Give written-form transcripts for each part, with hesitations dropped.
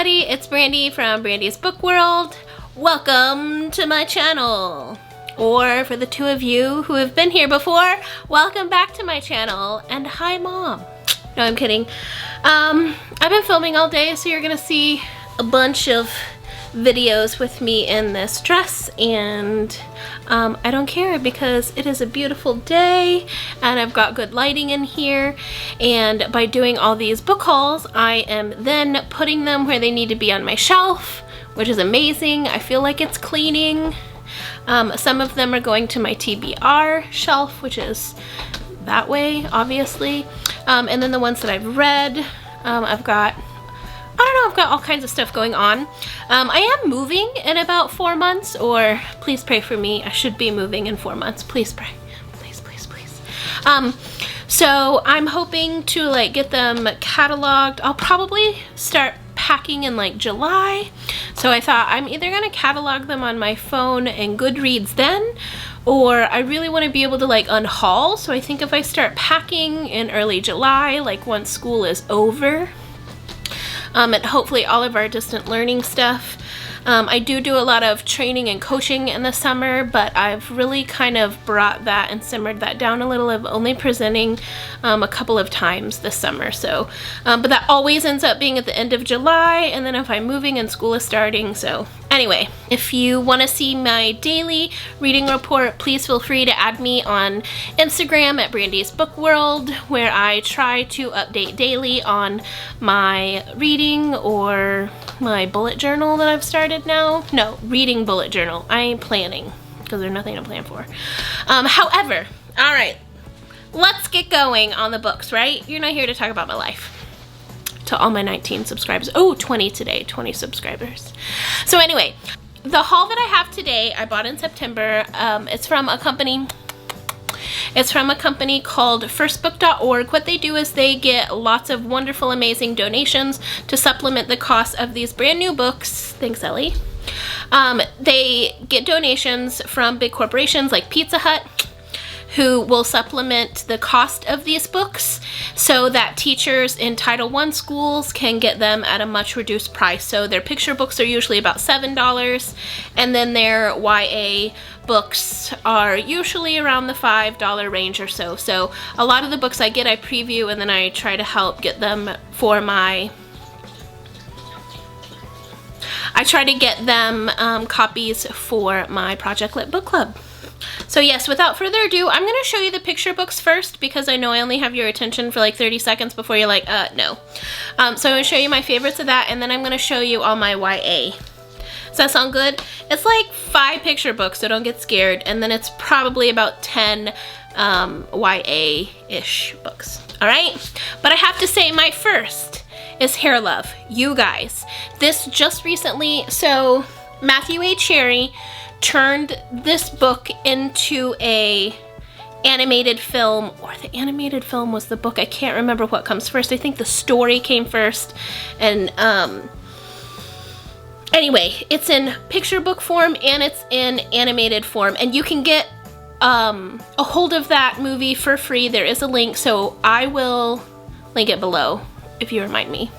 everybody, it's Brandy from Brandy's Book World. Welcome to my channel. Or for the two of you who have been here before, welcome back to my channel. And hi, Mom. No, I'm kidding. I've been filming all day, so you're gonna see a bunch of videos with me in this dress, and I don't care because it is a beautiful day and I've got good lighting in here, and by doing all these book hauls I am then putting them where they need to be on my shelf, which is amazing. I feel like it's cleaning. Some of them are going to my TBR shelf, which is that way obviously, and then the ones that I've read, I've got all kinds of stuff going on. I am moving in about 4 months, or please pray for me. I should be moving in 4 months. Please pray. Please, please, please. So I'm hoping to like get them cataloged. I'll probably start packing in like July. So I thought I'm either gonna catalog them on my phone and Goodreads then, or I really want to be able to like unhaul. So I think if I start packing in early July, like once school is over, and hopefully all of our distant learning stuff. I do a lot of training and coaching in the summer, but I've really kind of brought that and simmered that down a little. I'm only presenting a couple of times this summer, so but that always ends up being at the end of July, and then if I'm moving and school is starting. So anyway, if you want to see my daily reading report, please feel free to add me on Instagram at Brandy's Book World, where I try to update daily on my reading or my bullet journal that I've started now. No, reading bullet journal. I ain't planning because there's nothing to plan for. However, all right, let's get going on the books, right? You're not here to talk about my life. To all my 19 subscribers. Oh, 20 today, 20 subscribers. So anyway, the haul that I have today, I bought in September. It's from a company. It's from a company called FirstBook.org. What they do is they get lots of wonderful, amazing donations to supplement the cost of these brand new books. Thanks, Ellie. They get donations from big corporations like Pizza Hut, who will supplement the cost of these books so that teachers in Title I schools can get them at a much reduced price. So their picture books are usually about $7, and then their YA books are usually around the $5 range or so. So a lot of the books I get, I preview, and then I try to help get them for my copies for my Project Lit Book Club. So yes, without further ado, I'm going to show you the picture books first because I know I only have your attention for like 30 seconds before you're like, no. So I'm going to show you my favorites of that, and then I'm going to show you all my YA. Does that sound good? It's like 5 picture books, so don't get scared, and then it's probably about 10 YA-ish books. All right? But I have to say my first is Hair Love. You guys, this just recently, so Matthew A. Cherry turned this book into a animated film, or the animated film was the book. I can't remember what comes first. I think the story came first, and anyway, it's in picture book form and it's in animated form, and you can get a hold of that movie for free. There is a link, so I will link it below if you remind me.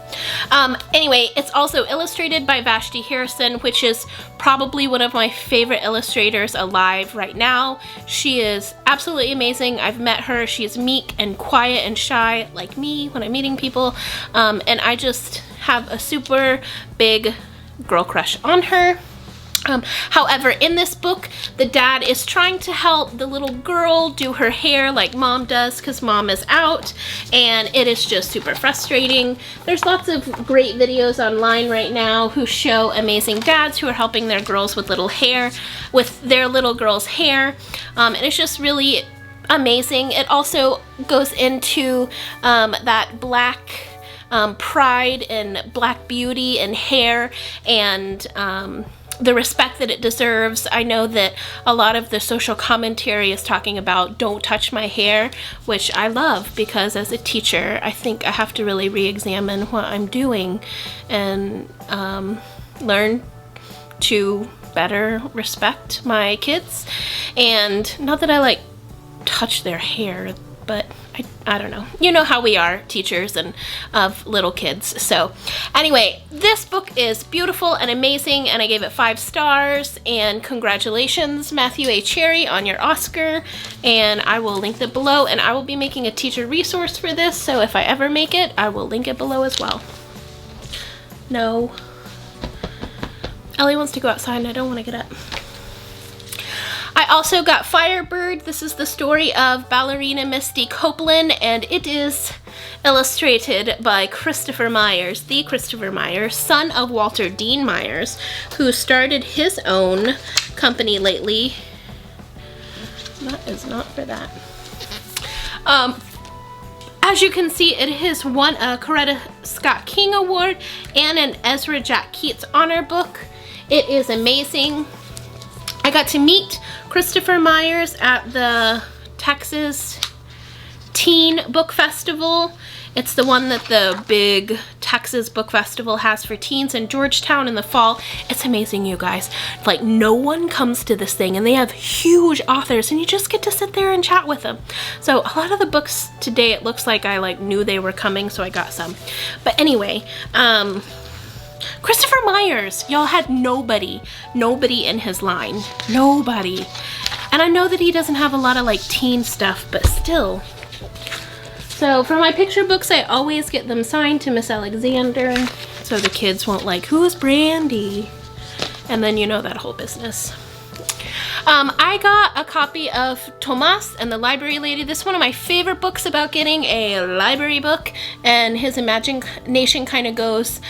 Anyway, it's also illustrated by Vashti Harrison, which is probably one of my favorite illustrators alive right now. She is absolutely amazing. I've met her. She's meek and quiet and shy like me when I'm meeting people, and I just have a super big girl crush on her. However, in this book, the dad is trying to help the little girl do her hair like Mom does because Mom is out, and it is just super frustrating. There's lots of great videos online right now who show amazing dads who are helping their girls with their little girl's hair, and it's just really amazing. It also goes into that black pride and black beauty and hair, and the respect that it deserves. I know that a lot of the social commentary is talking about don't touch my hair, which I love because as a teacher I think I have to really re-examine what I'm doing and learn to better respect my kids. And not that I like touch their hair, but I don't know. You know how we are, teachers and of little kids. So anyway, this book is beautiful and amazing, and I gave it 5 stars, and congratulations, Matthew A. Cherry, on your Oscar, and I will link it below, and I will be making a teacher resource for this, so if I ever make it, I will link it below as well. No. Ellie wants to go outside and I don't want to get up. I also got Firebird. This is the story of ballerina Misty Copeland, and it is illustrated by Christopher Myers, the Christopher Myers, son of Walter Dean Myers, who started his own company lately. That is not for that. As you can see, it has won a Coretta Scott King Award and an Ezra Jack Keats Honor Book. It is amazing. I got to meet Christopher Myers at the Texas Teen Book Festival. It's the one that the big Texas Book Festival has for teens in Georgetown in the fall. It's amazing, you guys. Like, no one comes to this thing, and they have huge authors, and you just get to sit there and chat with them. So a lot of the books today, it looks like I knew they were coming, so I got some. But anyway, Christopher Myers, y'all, had nobody in his line. Nobody. And I know that he doesn't have a lot of teen stuff, but still. So for my picture books, I always get them signed to Miss Alexander, so the kids won't who's Brandy? And then you know that whole business. I got a copy of Tomas and the Library Lady. This is one of my favorite books about getting a library book, and his imagination kind of goes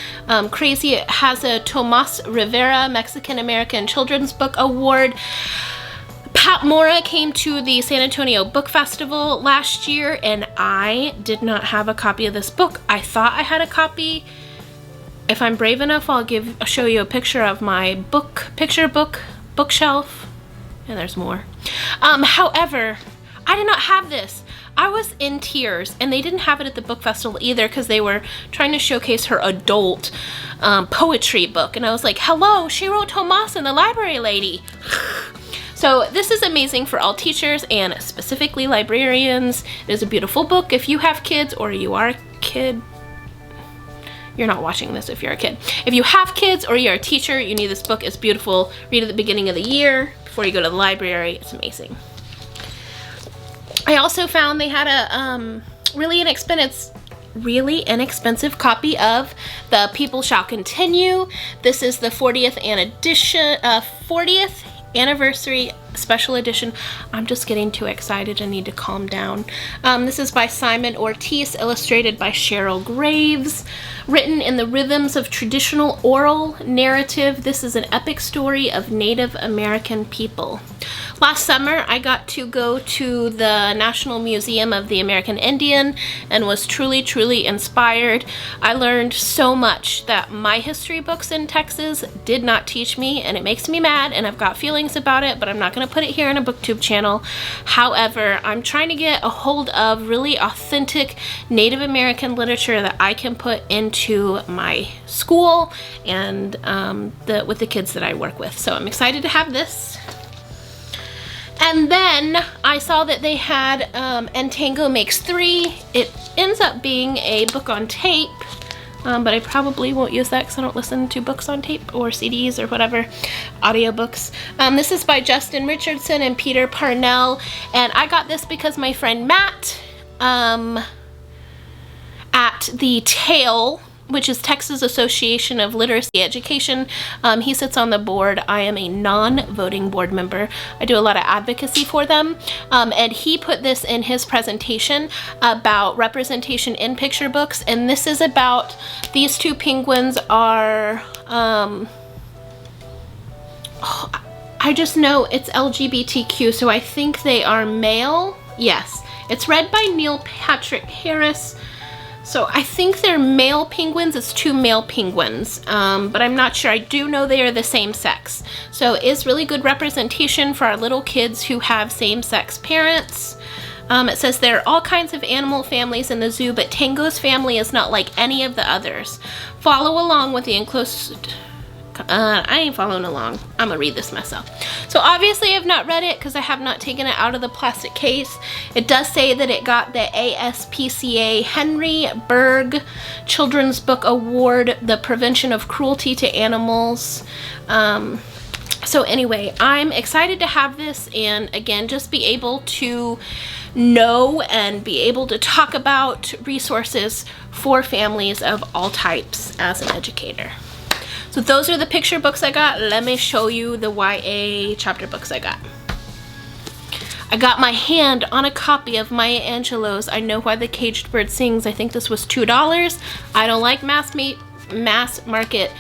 crazy. It has a Tomas Rivera Mexican-American Children's Book Award. Pat Mora came to the San Antonio Book Festival last year, and I did not have a copy of this book. I thought I had a copy. If I'm brave enough, I'll show you a picture of my bookshelf. And there's more. However, I did not have this. I was in tears, and they didn't have it at the book festival either because they were trying to showcase her adult poetry book. And I was like, hello, she wrote Tomas and the Library Lady. So this is amazing for all teachers and specifically librarians. It is a beautiful book. If you have kids or you are a kid, you're not watching this if you're a kid. If you have kids or you're a teacher, you need this book. It's beautiful. Read it at the beginning of the year before you go to the library. It's amazing. I also found they had a really inexpensive copy of The People Shall Continue. This is the 40th anniversary special edition. I'm just getting too excited. I need to calm down. This is by Simon Ortiz, illustrated by Cheryl Graves, written in the rhythms of traditional oral narrative. This is an epic story of Native American people. Last summer, I got to go to the National Museum of the American Indian and was truly, truly inspired. I learned so much that my history books in Texas did not teach me, and it makes me mad, and I've got feelings about it, but I'm not going to put it here on a booktube channel. However, I'm trying to get a hold of really authentic Native American literature that I can put into my school and with the kids that I work with. So I'm excited to have this. And then I saw that they had And Tango Makes 3. It ends up being a book on tape, but I probably won't use that because I don't listen to books on tape or CDs or whatever, audiobooks. This is by Justin Richardson and Peter Parnell, and I got this because my friend Matt at the TALE, which is Texas Association of Literacy Education. He sits on the board. I am a non-voting board member. I do a lot of advocacy for them. And he put this in his presentation about representation in picture books. And this is about, these two penguins are, I just know it's LGBTQ, so I think they are male. Yes. It's read by Neil Patrick Harris. So I think they're male penguins. It's 2 male penguins, but I'm not sure. I do know they are the same sex. So it is really good representation for our little kids who have same-sex parents. It says there are all kinds of animal families in the zoo, but Tango's family is not like any of the others. Follow along with the enclosed I ain't following along. I'm gonna read this myself. So obviously I've not read it because I have not taken it out of the plastic case. It does say that it got the ASPCA Henry Berg Children's Book Award, the prevention of cruelty to animals. So anyway, I'm excited to have this, and again, just be able to know and be able to talk about resources for families of all types as an educator. So those are the picture books I got. Let me show you the YA chapter books I got. I got my hand on a copy of Maya Angelou's I Know Why the Caged Bird Sings. I think this was $2. I don't like mass market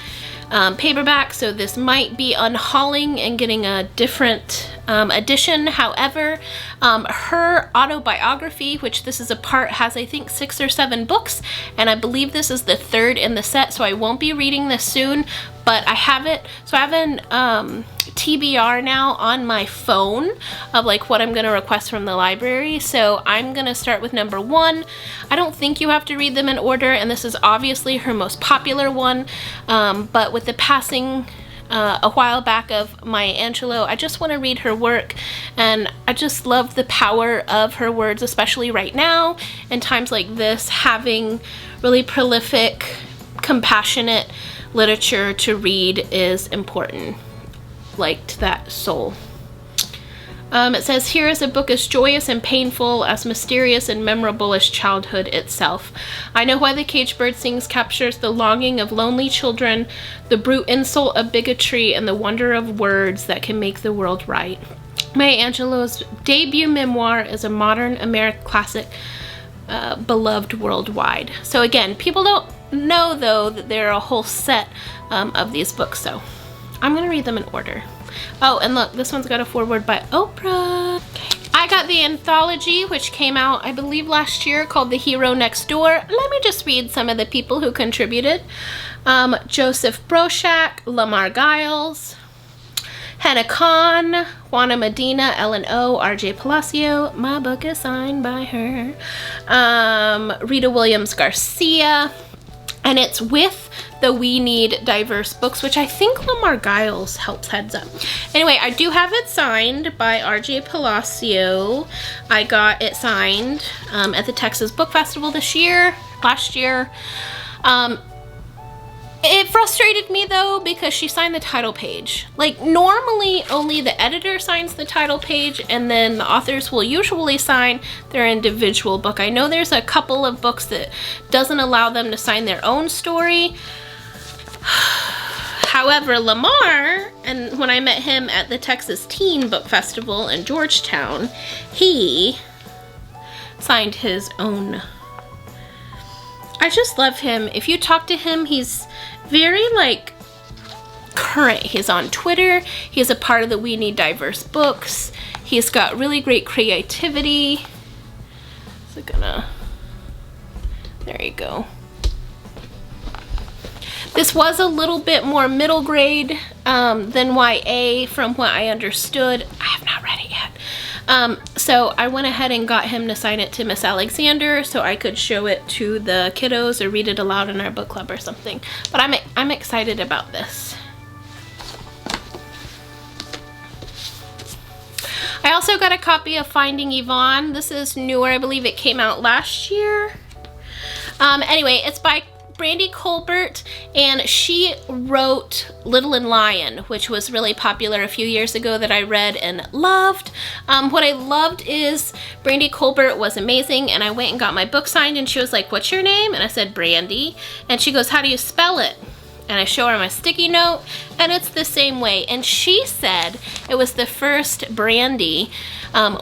paperback, so this might be unhauling and getting a different edition. However, her autobiography, which this is a part, has I think 6 or 7 books, and I believe this is the 3rd in the set, so I won't be reading this soon, but I have it. So I have an TBR now on my phone of like what I'm gonna request from the library. So I'm gonna start with number 1. I don't think you have to read them in order, and this is obviously her most popular one, but with the passing a while back of Maya Angelou, I just want to read her work, and I just love the power of her words, especially right now in times like this. Having really prolific, compassionate literature to read is important, like to that soul. It says, here is a book as joyous and painful, as mysterious and memorable as childhood itself. I Know Why the Caged Bird Sings captures the longing of lonely children, the brute insult of bigotry, and the wonder of words that can make the world right. Maya Angelou's debut memoir is a modern American classic, beloved worldwide. So again, people don't know though that there are a whole set of these books, so I'm gonna read them in order. Oh, and look, this one's got a foreword by Oprah. Okay. I got the anthology, which came out, I believe, last year, called The Hero Next Door. Let me just read some of the people who contributed. Joseph Broshak, Lamar Giles, Hannah Khan, Juana Medina, Ellen O, RJ Palacio. My book is signed by her. Rita Williams Garcia. And it's with the We Need Diverse books, which I think Lamar Giles helps heads up. Anyway, I do have it signed by RJ Palacio. I got it signed at the Texas Book Festival last year. It frustrated me though because she signed the title page. Like normally only the editor signs the title page, and then the authors will usually sign their individual book. I know there's a couple of books that doesn't allow them to sign their own story. However, Lamar, and when I met him at the Texas Teen Book Festival in Georgetown, he signed his own. I just love him. If you talk to him, he's very like current. He's on Twitter. He's a part of the We Need Diverse books. He's got really great creativity. So there you go. This was a little bit more middle grade than YA from what I understood. I have not read it yet. So I went ahead and got him to sign it to Miss Alexander so I could show it to the kiddos or read it aloud in our book club or something. But I'm excited about this. I also got a copy of Finding Yvonne. This is newer. I believe it came out last year. Anyway, it's by Brandy Colbert, and she wrote Little and Lion, which was really popular a few years ago that I read and loved. What I loved is Brandy Colbert was amazing, and I went and got my book signed, and she was like, "What's your name?" And I said, "Brandy." And she goes, "How do you spell it?" And I show her my sticky note, and it's the same way. And she said it was the first Brandy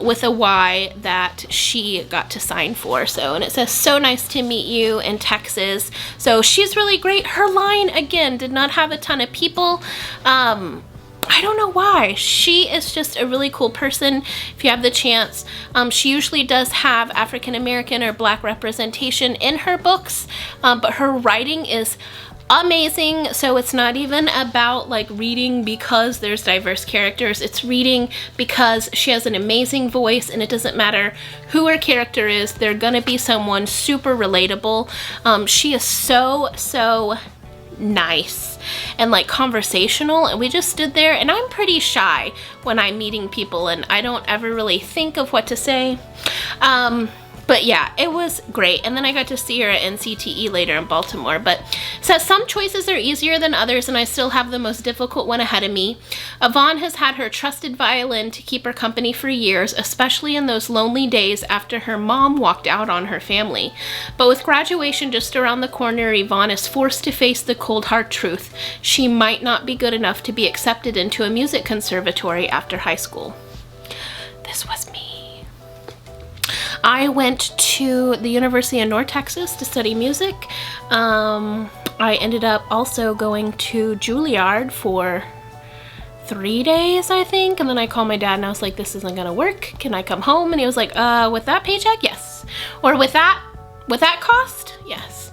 with a Y that she got to sign for. So, and it says, "So nice to meet you in Texas." So she's really great. Her line, again, did not have a ton of people. I don't know why. She is just a really cool person if you have the chance. She usually does have African American or Black representation in her books, but her writing is amazing. So it's not even about like reading because there's diverse characters. It's reading because she has an amazing voice, and it doesn't matter who her character is, they're gonna be someone super relatable. She is so nice and like conversational, and we just stood there, and I'm pretty shy when I'm meeting people and I don't ever really think of what to say. But yeah, it was great. And then I got to see her at NCTE later in Baltimore. But so some choices are easier than others, and I still have the most difficult one ahead of me. Yvonne has had her trusted violin to keep her company for years, especially in those lonely days after her mom walked out on her family. But with graduation just around the corner, Yvonne is forced to face the cold hard truth. She might not be good enough to be accepted into a music conservatory after high school. This was me. I went to the University of North Texas to study music. I ended up also going to Juilliard for 3 days, I think, and then I called my dad and I was like, this isn't gonna work. Can I come home? And he was like, with that paycheck? Yes. Or with that cost? Yes.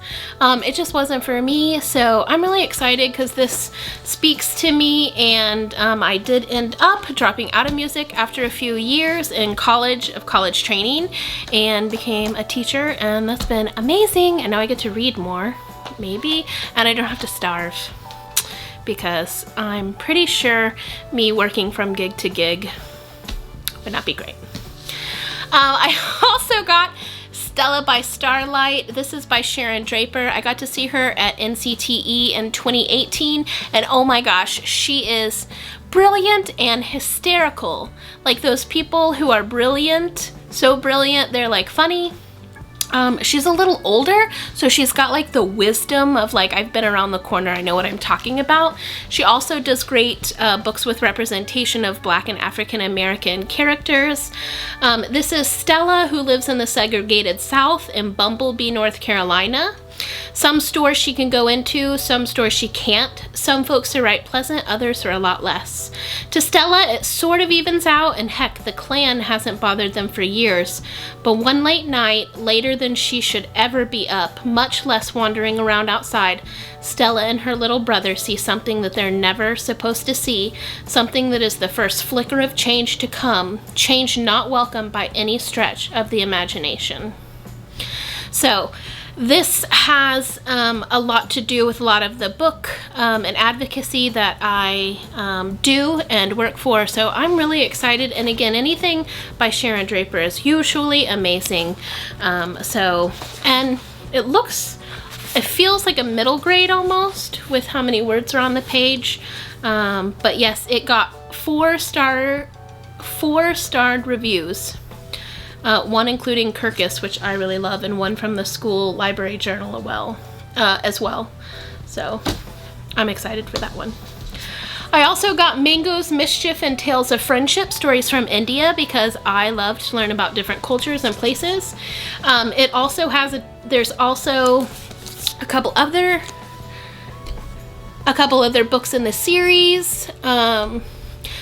It just wasn't for me, so I'm really excited because this speaks to me, and I did end up dropping out of music after a few years in college training and became a teacher, and that's been amazing, and now I get to read more, maybe, and I don't have to starve, because I'm pretty sure me working from gig to gig would not be great. I also got Stella by Starlight. This is by Sharon Draper. I got to see her at NCTE in 2018, and oh my gosh, she is brilliant and hysterical. Like those people who are brilliant, so brilliant they're like funny. She's a little older, so she's got like the wisdom of like, I've been around the corner, I know what I'm talking about. She also does great books with representation of Black and African American characters. This is Stella, who lives in the segregated South in Bumblebee, North Carolina. Some stores she can go into, some stores she can't. Some folks are right pleasant, others are a lot less. To Stella, it sort of evens out, and heck, the Klan hasn't bothered them for years. But one late night, later than she should ever be up, much less wandering around outside, Stella and her little brother see something that they're never supposed to see, something that is the first flicker of change to come, change not welcome by any stretch of the imagination. So, this has a lot to do with a lot of the book and advocacy that I do and work for, so I'm really excited. And again, anything by Sharon Draper is usually amazing. And it feels like a middle grade almost with how many words are on the page. But yes, it got 4-starred reviews. One including Kirkus, which I really love, and one from the school library journal as well. So I'm excited for that one. I also got Mango's Mischief and Tales of Friendship, Stories from India, because I love to learn about different cultures and places. It also has there's also a couple other books in the series.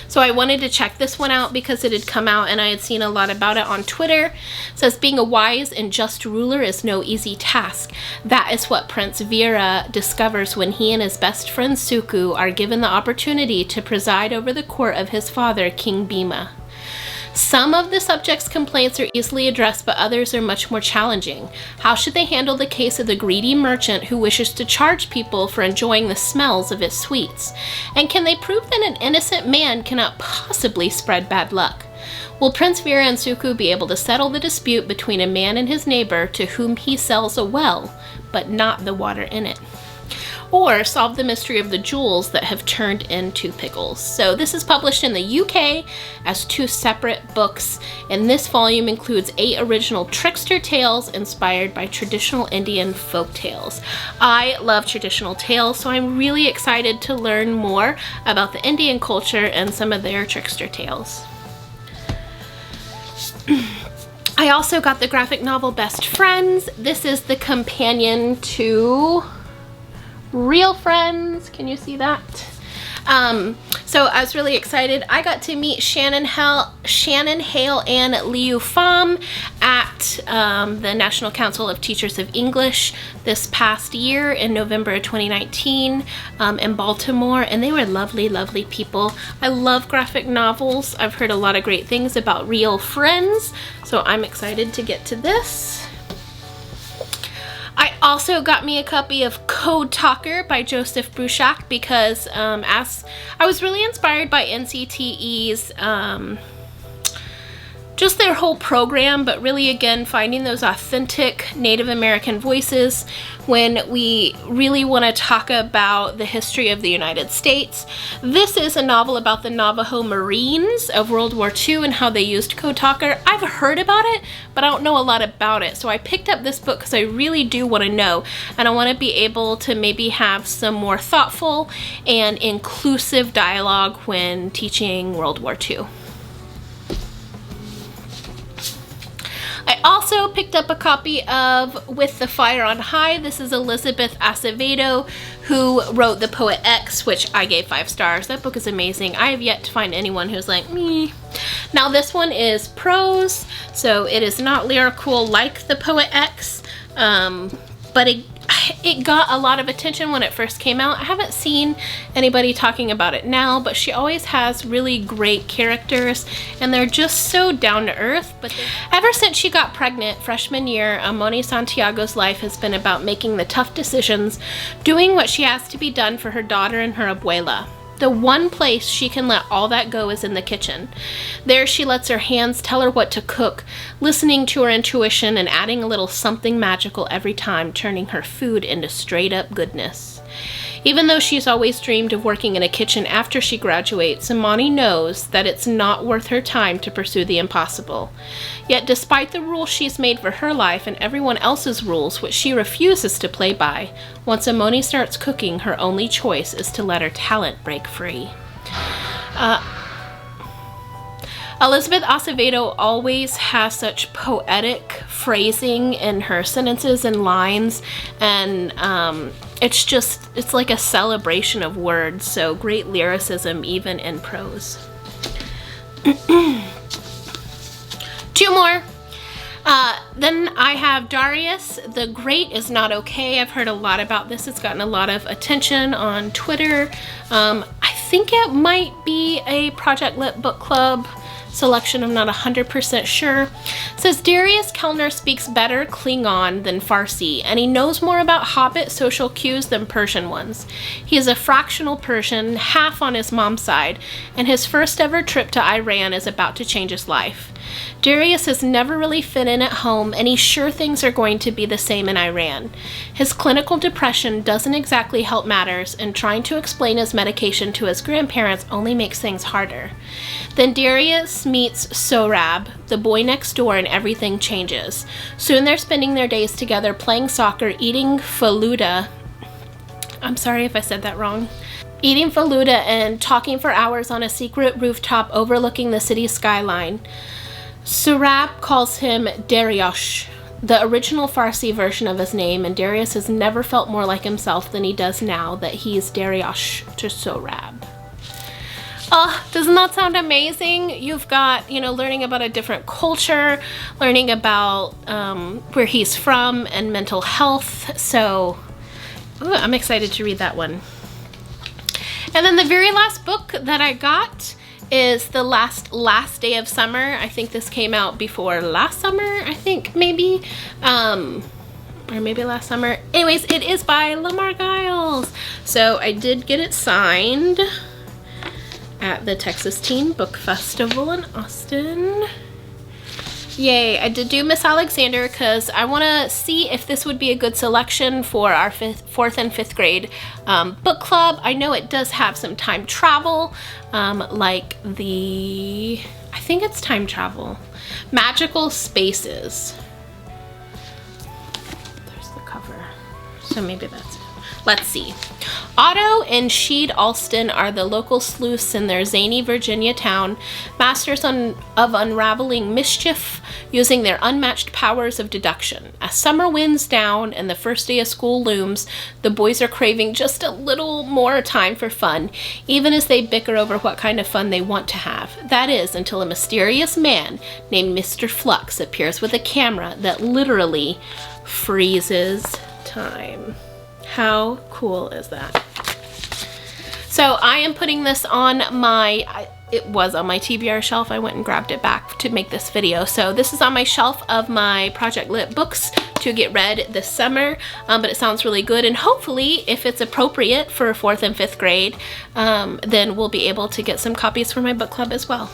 So I wanted to check this one out because it had come out and I had seen a lot about it on Twitter. It says, being a wise and just ruler is no easy task. That is what Prince Veera discovers when he and his best friend Suku are given the opportunity to preside over the court of his father, King Bhima. Some of the subject's complaints are easily addressed, but others are much more challenging. How should they handle the case of the greedy merchant who wishes to charge people for enjoying the smells of his sweets? And can they prove that an innocent man cannot possibly spread bad luck? Will Prince Veera and Suku be able to settle the dispute between a man and his neighbor to whom he sells a well, but not the water in it? Or solve the mystery of the jewels that have turned into pickles. So this is published in the UK as 2 separate books, and this volume includes 8 original trickster tales inspired by traditional Indian folk tales. I love traditional tales, so I'm really excited to learn more about the Indian culture and some of their trickster tales. I also got the graphic novel Best Friends. This is the companion to Real Friends. Can you see that? So I was really excited. I got to meet Shannon Hale and Liu Pham at the National Council of Teachers of English this past year in November of 2019 in Baltimore, and they were lovely, lovely people. I love graphic novels. I've heard a lot of great things about Real Friends, so I'm excited to get to this. I Also got me a copy of Code Talker by Joseph Bruchac because as I was really inspired by NCTE's just their whole program, but really again finding those authentic Native American voices when we really want to talk about the history of the United States. This is a novel about the Navajo Marines of World War II and how they used Code Talker. I've heard about it, but I don't know a lot about it. So I picked up this book because I really do want to know, and I want to be able to maybe have some more thoughtful and inclusive dialogue when teaching World War II. I also picked up a copy of With the Fire on High. This is Elizabeth Acevedo, who wrote The Poet X, which I gave 5 stars. That book is amazing. I have yet to find anyone who's like me. Now this one is prose, so it is not lyrical like The Poet X, but it got a lot of attention when it first came out. I haven't seen anybody talking about it now, but she always has really great characters and they're just so down to earth. But ever since she got pregnant freshman year, Moni Santiago's life has been about making the tough decisions, doing what she has to be done for her daughter and her abuela. The one place she can let all that go is in the kitchen. There she lets her hands tell her what to cook, listening to her intuition and adding a little something magical every time, turning her food into straight up goodness. Even though she's always dreamed of working in a kitchen after she graduates, Imani knows that it's not worth her time to pursue the impossible. Yet despite the rules she's made for her life and everyone else's rules, which she refuses to play by, once Imani starts cooking, her only choice is to let her talent break free. Elizabeth Acevedo always has such poetic phrasing in her sentences and lines, and it's like a celebration of words, so great lyricism even in prose. 2 more. Then I have Darius, The Great Is Not Okay. I've heard a lot about this. It's gotten a lot of attention on Twitter. I think it might be a Project Lit book club selection. I'm not 100% sure. It says Darius Kellner speaks better Klingon than Farsi, and he knows more about Hobbit social cues than Persian ones. He is a fractional Persian, half on his mom's side, and his first ever trip to Iran is about to change his life. Darius has never really fit in at home, and he's sure things are going to be the same in Iran. His clinical depression doesn't exactly help matters, and trying to explain his medication to his grandparents only makes things harder. Then Darius meets Sohrab, the boy next door, and everything changes. Soon they're spending their days together playing soccer, eating faluda. I'm sorry if I said that wrong. Eating faluda and talking for hours on a secret rooftop overlooking the city skyline. Sohrab calls him Dariush, the original Farsi version of his name, and Darius has never felt more like himself than he does now that he's Dariush to Sohrab. Doesn't that sound amazing? You've got, learning about a different culture, learning about where he's from and mental health. So I'm excited to read that one. And then the very last book that I got is The Last Day of Summer. I think this came out before last summer, I think maybe. Or maybe last summer. Anyways, it is by Lamar Giles. So I did get it signed at the Texas Teen Book Festival in Austin. Yay, I did do Miss Alexander because I want to see if this would be a good selection for our 4th and 5th grade book club. I know it does have some time travel, like I think it's time travel. Magical Spaces. There's the cover. So maybe that's it. Let's see. Otto and Sheed Alston are the local sleuths in their zany Virginia town, masters of unraveling mischief using their unmatched powers of deduction. As summer winds down and the first day of school looms, the boys are craving just a little more time for fun, even as they bicker over what kind of fun they want to have. That is, until a mysterious man named Mr. Flux appears with a camera that literally freezes time. How cool is that? So I am putting this on it was on my TBR shelf. I went and grabbed it back to make this video. So this is on my shelf of my Project Lit books to get read this summer, but it sounds really good, and hopefully if it's appropriate for 4th and 5th grade, then we'll be able to get some copies for my book club as well.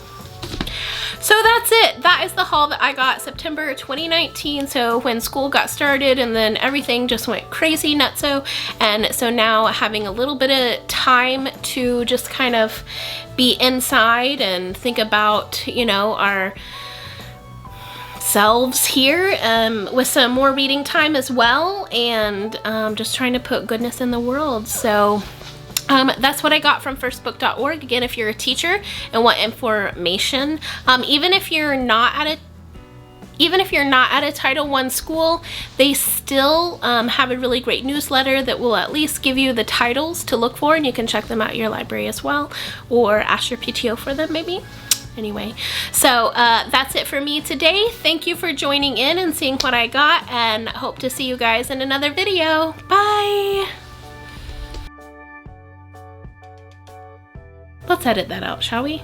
So that's it. That is the haul that I got September 2019, so when school got started and then everything just went crazy nutso, and so now having a little bit of time to just kind of be inside and think about, you know, our selves here with some more reading time as well, and just trying to put goodness in the world. So that's what I got from firstbook.org. Again, if you're a teacher and want information, even if you're not at a Title I school, they still have a really great newsletter that will at least give you the titles to look for, and you can check them out at your library as well, or ask your PTO for them maybe. Anyway, so that's it for me today. Thank you for joining in and seeing what I got, and hope to see you guys in another video. Bye! Let's edit that out, shall we?